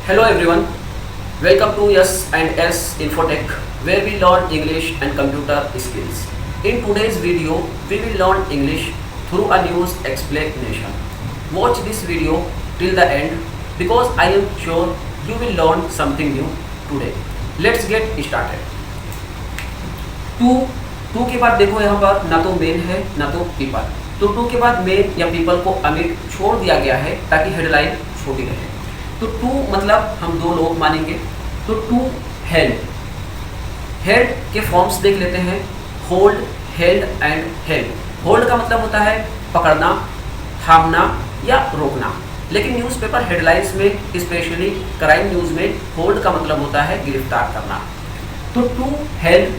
Hello everyone, welcome to S and S Infotech where we learn English and computer skills. In today's video, we will learn English through a news explanation. Watch this video till the end because I am sure you will learn something new today. Let's get started. Two के बाद देखो यहाँ पर ना तो main है ना तो पीपल, तो टू के बाद मेन या पीपल को अमिट छोड़ दिया गया है ताकि हेडलाइन छोटी रहे। तो टू मतलब हम दो लोग मानेंगे, तो टू हेल्ड, हेल्ड के फॉर्म्स देख लेते हैं, hold, held and held. Hold का मतलब होता है पकड़ना, थामना या रोकना, लेकिन न्यूज़पेपर हेडलाइंस में स्पेशली क्राइम न्यूज़ में होल्ड का मतलब होता है गिरफ्तार करना। तो टू हेल्ड,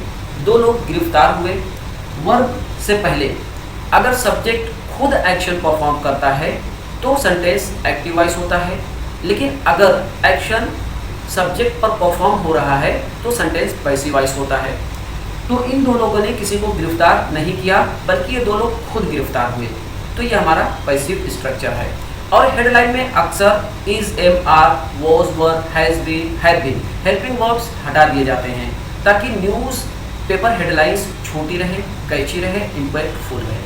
दो लोग गिरफ्तार हुए। वर्ब से पहले अगर सब्जेक्ट खुद एक्शन परफॉर्म करता है तो सेंटेंस एक्टिव वॉइस होता है, लेकिन अगर एक्शन सब्जेक्ट पर परफॉर्म हो रहा है तो सेंटेंस पैसिव वॉइस होता है। तो इन दो लोगों ने किसी को गिरफ्तार नहीं किया बल्कि ये दो लोग खुद गिरफ्तार हुए, तो ये हमारा पैसिव स्ट्रक्चर है। और हेडलाइन में अक्सर is, am, are, was, were, has been, have been helping verbs हटा दिए जाते हैं ताकि न्यूज़ पेपर हेडलाइंस छोटी रहे, कैची रहे, इम्पैक्टफुल रहे।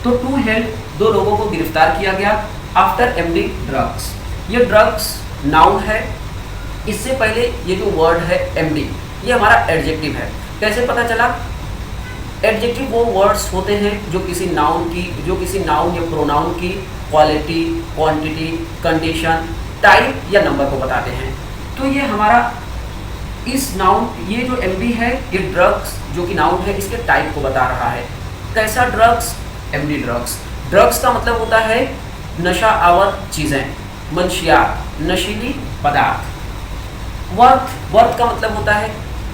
तो टू हेल्ड, दो लोगों को गिरफ्तार किया गया आफ्टर एमडी ड्रग्स। ये ड्रग्स नाउन है, इससे पहले ये जो वर्ड है एमडी ये हमारा एडजेक्टिव है। कैसे पता चला? एडजेक्टिव वो वर्ड्स होते हैं जो किसी नाउन या प्रोनाउन की क्वालिटी, क्वांटिटी, कंडीशन, टाइप या नंबर को बताते हैं। तो ये हमारा इस नाउन, ये जो एमडी है ये ड्रग्स जो कि नाउन है इसके टाइप को बता रहा है। कैसा ड्रग्स? MD drugs. ड्रग्स का मतलब होता है नशा आवर चीज़ें, मंशियात, नशीली पदार्थ। वर्थ का मतलब होता है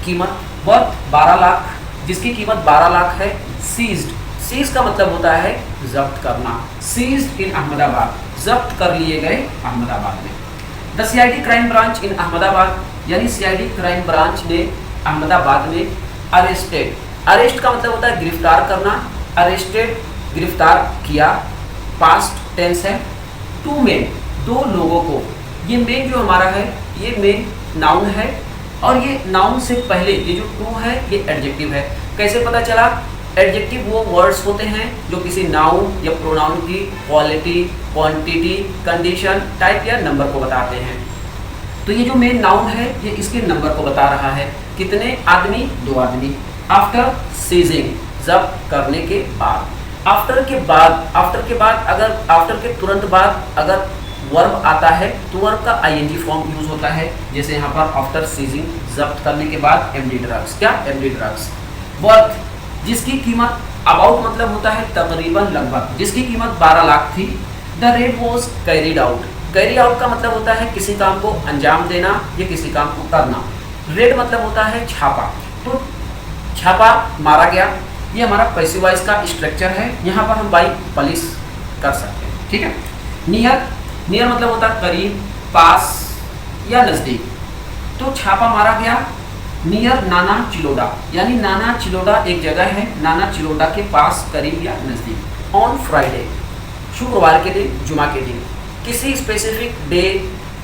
कीमत। वर्थ 12 लाख, जिसकी कीमत 12 लाख है। सीज का मतलब होता है जब्त करना। सीज्ड इन अहमदाबाद, जब्त कर लिए गए अहमदाबाद में। द सीआईडी क्राइम ब्रांच इन अहमदाबाद, यानी सीआईडी क्राइम ब्रांच ने अहमदाबाद में अरेस्टेड, अरेस्ट का मतलब होता है गिरफ्तार करना, अरेस्टेड गिरफ्तार किया, पास्ट टेंस है। टू मेन, दो लोगों को, ये मेन जो हमारा है ये मेन नाउन है और ये नाउन से पहले ये जो टू है ये एडजेक्टिव है। कैसे पता चला? एडजेक्टिव वो वर्ड्स होते हैं जो किसी नाउन या प्रोनाउन की क्वालिटी, क्वांटिटी, कंडीशन, टाइप या नंबर को बताते हैं। तो ये जो मेन नाउन है ये इसके नंबर को बता रहा है। कितने आदमी? 2 आदमी। आफ्टर सीजिंग, जब्त करने के बाद। आफ्टर के बाद अगर आफ्टर के तुरंत बाद अगर वर्ब आता है तो वर्ब का आईएनजी फॉर्म यूज होता है, जैसे यहाँ पर आफ्टर सीजिंग, जब्त करने के बाद एमडी ड्रग्स। क्या? MD drugs. वर्थ, जिसकी कीमत, अबाउट मतलब होता है तकरीबन, लगभग, जिसकी कीमत 12 लाख थी। The red was carried out, carry out का मतलब होता है किसी काम को अंजाम देना या किसी काम को करना। रेड मतलब होता है छापा, तो छापा मारा गया। ये हमारा पैसिव वॉइस का स्ट्रक्चर है, यहाँ पर हम बाई पलिस कर सकते हैं। ठीक है। नियर मतलब होता है करीब, पास या नज़दीक। तो छापा मारा गया नियर नाना चिलोडा, यानी नाना चिलोडा एक जगह है, नाना चिलोडा के पास, करीब या नज़दीक। ऑन फ्राइडे, शुक्रवार के दिन, जुमा के दिन। किसी स्पेसिफिक डे,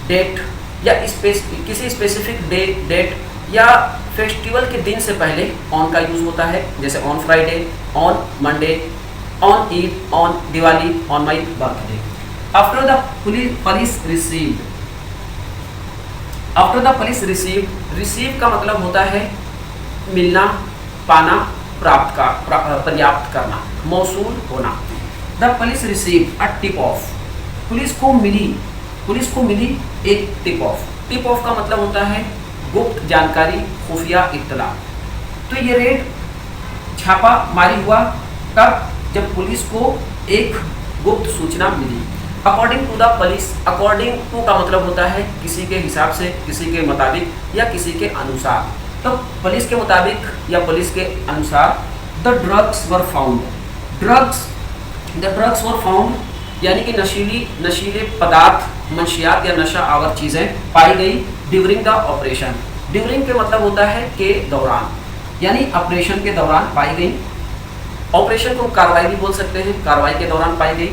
डेट या किसी स्पेसिफिक डे, डेट या फेस्टिवल के दिन से पहले ऑन का यूज़ होता है, जैसे on Friday, on Monday, on Eid, on Diwali, on my birthday. After the police received, after the police received, receive का मतलब होता है मिलना, पाना, पर्याप्त करना, मौसूल होना। The police received a tip of, police को मिली एक टिप ऑफ। टिप ऑफ का मतलब होता है गुप्त जानकारी, खुफिया इत्तला। तो ये रेड छापा मारी हुआ तब जब पुलिस को एक गुप्त सूचना मिली। According to the police, according to का मतलब होता है किसी के हिसाब से, किसी के मुताबिक या किसी के अनुसार। तो पुलिस के मुताबिक या पुलिस के अनुसार the drugs were found, the drugs were found यानी कि नशीले पदार्थ, मंशियात या नशा आवर चीज़ें पाई गई ड्यूरिंग द ऑपरेशन। ड्यूरिंग के मतलब होता है के दौरान, यानी ऑपरेशन के दौरान पाई गई। ऑपरेशन को कार्रवाई भी बोल सकते हैं, कार्रवाई के दौरान पाई गई।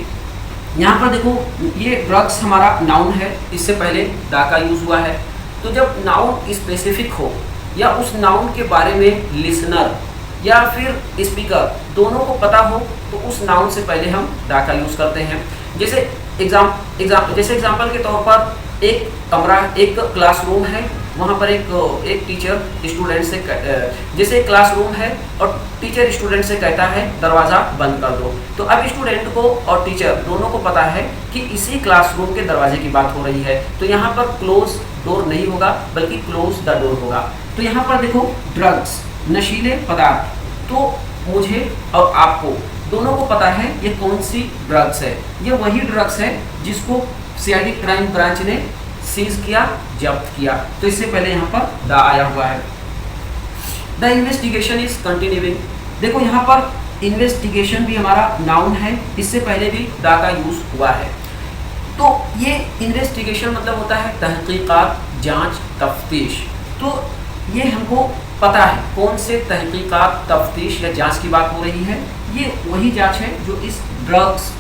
यहाँ पर देखो ये ड्रग्स हमारा नाउन है, इससे पहले दा का यूज हुआ है। तो जब नाउन स्पेसिफिक हो या उस नाउन के बारे में लिसनर या फिर स्पीकर दोनों को पता हो तो उस नाउन से पहले हम दा का यूज़ करते हैं। जैसे एग्जाम्पल के तौर पर एक कमरा, एक क्लासरूम है, वहाँ पर एक टीचर स्टूडेंट से जैसे एक क्लासरूम है और टीचर स्टूडेंट से कहता है दरवाज़ा बंद कर दो, तो अब स्टूडेंट को और टीचर दोनों को पता है कि इसी क्लासरूम के दरवाजे की बात हो रही है, तो यहाँ पर क्लोज डोर नहीं होगा बल्कि क्लोज द डोर होगा। तो यहाँ पर देखो ड्रग्स, नशीले पदार्थ, तो मुझे और आपको दोनों को पता है ये कौन सी ड्रग्स है। ये वही ड्रग्स है जिसको सीआईडी क्राइम ब्रांच ने सीज किया, जब्त किया। तो इससे पहले यहाँ पर द आया हुआ है। The investigation is continuing. देखो यहाँ पर इन्वेस्टिगेशन भी हमारा नाउन है, इससे पहले भी द का यूज हुआ है। तो ये इन्वेस्टिगेशन मतलब होता है तहकीकात, जांच, तफ्तीश। तो ये हमको पता है कौन से तहकीकात, तफ्तीश या जांच की बात हो रही है। ये वही जांच है जो इस ड्रग्स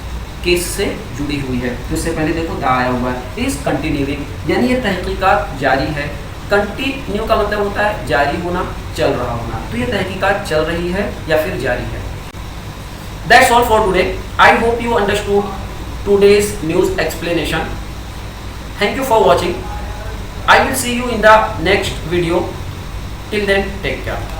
केस से जुड़ी हुई है। तो इससे पहले देखो दा आया हुआ है, इज कंटिन्यूइंग, यानी ये तहकीकात जारी है। कंटिन्यू का मतलब होता है जारी होना, चल रहा होना। तो ये तहकीकात चल रही है या फिर जारी है। That's all for today. I hope you understood today's news explanation. Thank you for watching. I will see you in the next video. Till then, take care.